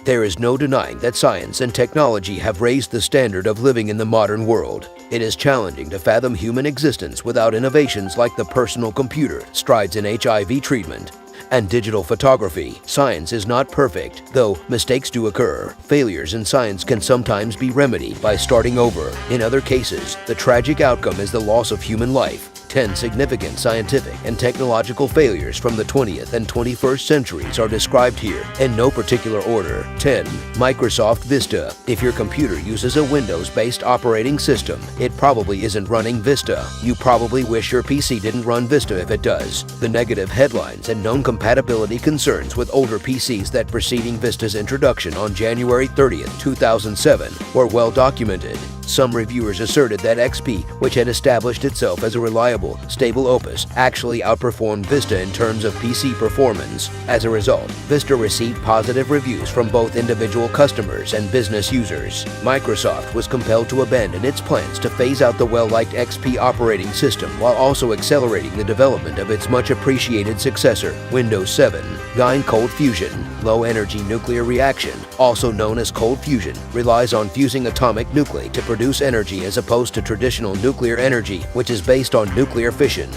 There is no denying that science and technology have raised the standard of living in the modern world. It is challenging to fathom human existence without innovations like the personal computer, strides in HIV treatment, and digital photography. Science is not perfect, though mistakes do occur. Failures in science can sometimes be remedied by starting over. In other cases, the tragic outcome is the loss of human life. 10 significant scientific and technological failures from the 20th and 21st centuries are described here, in no particular order. 10. Microsoft Vista. If your computer uses a Windows-based operating system, it probably isn't running Vista. You probably wish your PC didn't run Vista if it does. The negative headlines and known compatibility concerns with older PCs that preceding Vista's introduction on January 30th, 2007 were well documented. Some reviewers asserted that XP, which had established itself as a reliable, stable opus, actually outperformed Vista in terms of PC performance. As a result, Vista received positive reviews from both individual customers and business users. Microsoft was compelled to abandon its plans to phase out the well-liked XP operating system while also accelerating the development of its much-appreciated successor, Windows 7. 9. Cold fusion. Low-energy nuclear reaction, also known as cold fusion, relies on fusing atomic nuclei to produce energy as opposed to traditional nuclear energy, which is based on nuclear fission,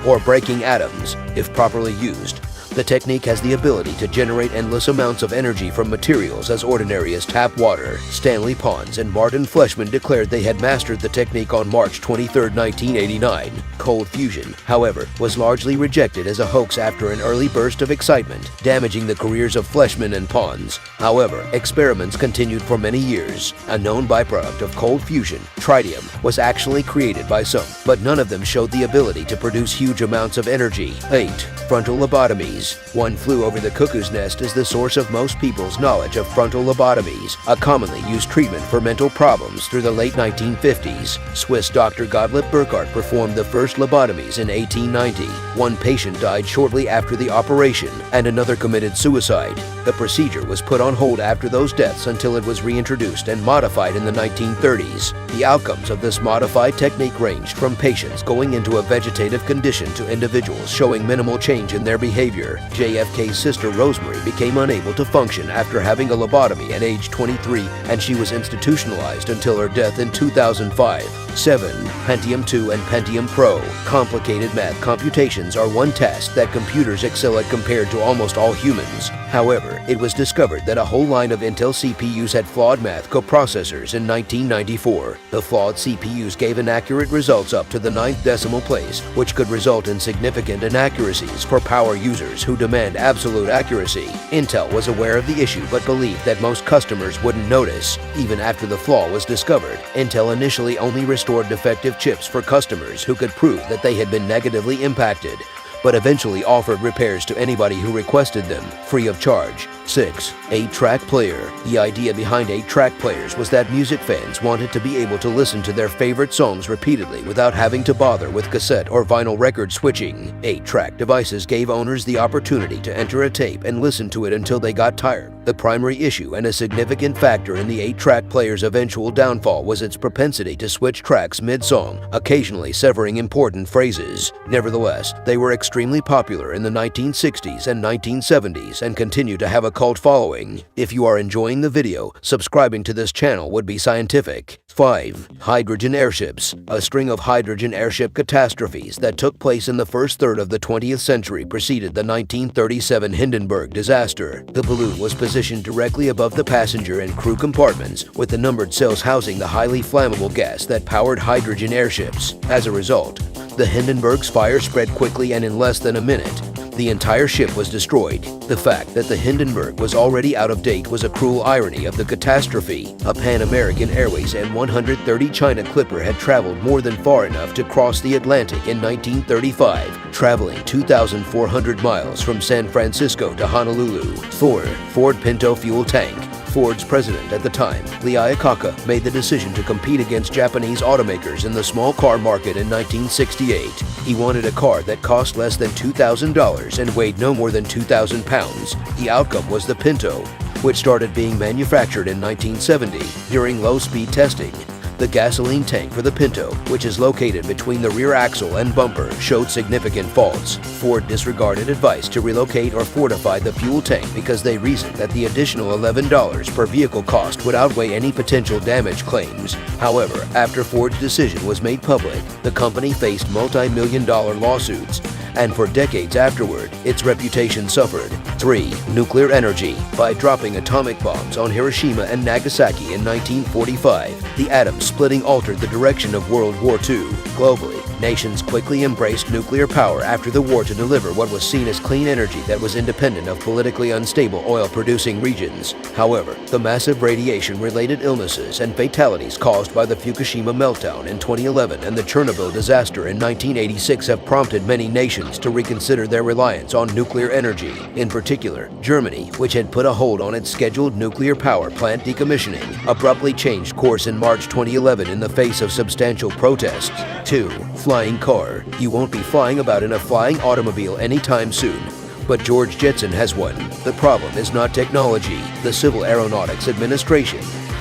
or breaking atoms. If properly used, the technique has the ability to generate endless amounts of energy from materials as ordinary as tap water. Stanley Pons and Martin Fleischmann declared they had mastered the technique on March 23, 1989. Cold fusion, however, was largely rejected as a hoax after an early burst of excitement, damaging the careers of Fleischmann and Pons. However, experiments continued for many years. A known byproduct of cold fusion, tritium, was actually created by some, but none of them showed the ability to produce huge amounts of energy. 8. Frontal lobotomies. One Flew Over the Cuckoo's Nest is the source of most people's knowledge of frontal lobotomies, a commonly used treatment for mental problems through the late 1950s. Swiss Dr. Gottlieb Burckhardt performed the first lobotomies in 1890. One patient died shortly after the operation, and another committed suicide. The procedure was put on hold after those deaths until it was reintroduced and modified in the 1930s. The outcomes of this modified technique ranged from patients going into a vegetative condition to individuals showing minimal change in their behavior. JFK's sister Rosemary became unable to function after having a lobotomy at age 23, and she was institutionalized until her death in 2005. 7. Pentium 2 and Pentium Pro. Complicated math computations are one task that computers excel at compared to almost all humans. However, it was discovered that a whole line of Intel CPUs had flawed math coprocessors in 1994. The flawed CPUs gave inaccurate results up to the 9th decimal place, which could result in significant inaccuracies for power users who demand absolute accuracy. Intel was aware of the issue but believed that most customers wouldn't notice. Even after the flaw was discovered, Intel initially only restored defective chips for customers who could prove that they had been negatively impacted, but eventually offered repairs to anybody who requested them, free of charge. 6. 8-track player. The idea behind 8-track players was that music fans wanted to be able to listen to their favorite songs repeatedly without having to bother with cassette or vinyl record switching. 8-track devices gave owners the opportunity to enter a tape and listen to it until they got tired. The primary issue and a significant factor in the 8-track player's eventual downfall was its propensity to switch tracks mid-song, occasionally severing important phrases. Nevertheless, they were extremely popular in the 1960s and 1970s and continue to have a cult following. If you are enjoying the video, subscribing to this channel would be scientific. 5. Hydrogen airships. A string of hydrogen airship catastrophes that took place in the first third of the 20th century preceded the 1937 Hindenburg disaster. The balloon was positioned directly above the passenger and crew compartments, with the numbered cells housing the highly flammable gas that powered hydrogen airships. As a result, the Hindenburg's fire spread quickly, and in less than a minute, the entire ship was destroyed. The fact that the Hindenburg was already out of date was a cruel irony of the catastrophe. A Pan American Airways N130 China Clipper had traveled more than far enough to cross the Atlantic in 1935, traveling 2,400 miles from San Francisco to Honolulu. 4. Ford Pinto fuel tank. Ford's president at the time, Lee Iacocca, made the decision to compete against Japanese automakers in the small car market in 1968. He wanted a car that cost less than $2,000 and weighed no more than 2,000 pounds. The outcome was the Pinto, which started being manufactured in 1970. During low-speed testing, The gasoline tank for the Pinto, which is located between the rear axle and bumper, showed significant faults. Ford disregarded advice to relocate or fortify the fuel tank because they reasoned that the additional $11 per vehicle cost would outweigh any potential damage claims. However, after Ford's decision was made public, the company faced multi-million-dollar lawsuits, and for decades afterward, its reputation suffered. 3. Nuclear energy. By dropping atomic bombs on Hiroshima and Nagasaki in 1945, the atom-splitting altered the direction of World War II. Globally, nations quickly embraced nuclear power after the war to deliver what was seen as clean energy that was independent of politically unstable oil-producing regions. However, the massive radiation-related illnesses and fatalities caused by the Fukushima meltdown in 2011 and the Chernobyl disaster in 1986 have prompted many nations to reconsider their reliance on nuclear energy. In particular, Germany, which had put a hold on its scheduled nuclear power plant decommissioning, abruptly changed course in March 2011 in the face of substantial protests. 2. Flying car. You won't be flying about in a flying automobile anytime soon, but George Jetson has one. The problem is not technology. The Civil Aeronautics Administration,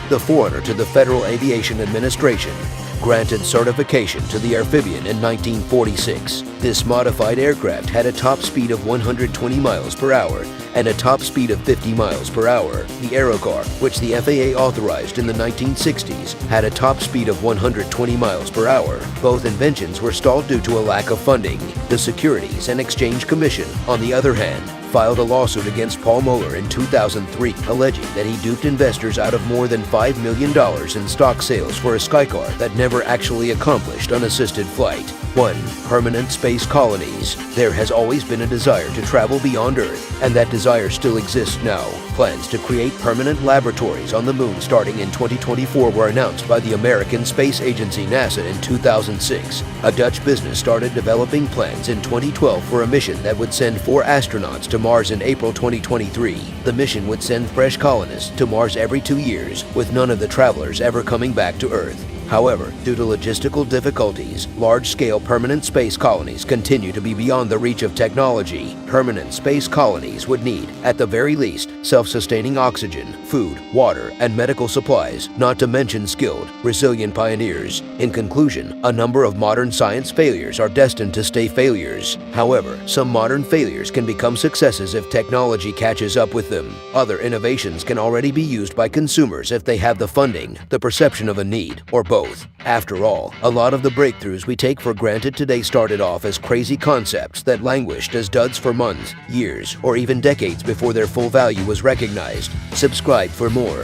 the forerunner to the Federal Aviation Administration, granted certification to the amphibian in 1946. This modified aircraft had a top speed of 120 miles per hour and a top speed of 50 miles per hour. The Aerocar, which the FAA authorized in the 1960s, had a top speed of 120 miles per hour. Both inventions were stalled due to a lack of funding. The Securities and Exchange Commission, on the other hand, filed a lawsuit against Paul Mueller in 2003, alleging that he duped investors out of more than $5 million in stock sales for a Skycar that never actually accomplished unassisted flight. 1. Permanent space colonies. There has always been a desire to travel beyond Earth, and that desire still exists now. Plans to create permanent laboratories on the moon starting in 2024 were announced by the American Space Agency NASA in 2006. A Dutch business started developing plans in 2012 for a mission that would send 4 astronauts to Mars in April 2023. The mission would send fresh colonists to Mars every 2 years, with none of the travelers ever coming back to Earth. However, due to logistical difficulties, large-scale permanent space colonies continue to be beyond the reach of technology. Permanent space colonies would need, at the very least, self-sustaining oxygen, food, water, and medical supplies, not to mention skilled, resilient pioneers. In conclusion, a number of modern science failures are destined to stay failures. However, some modern failures can become successes if technology catches up with them. Other innovations can already be used by consumers if they have the funding, the perception of a need, or both. After all, a lot of the breakthroughs we take for granted today started off as crazy concepts that languished as duds for months, years, or even decades before their full value was recognized. Subscribe for more.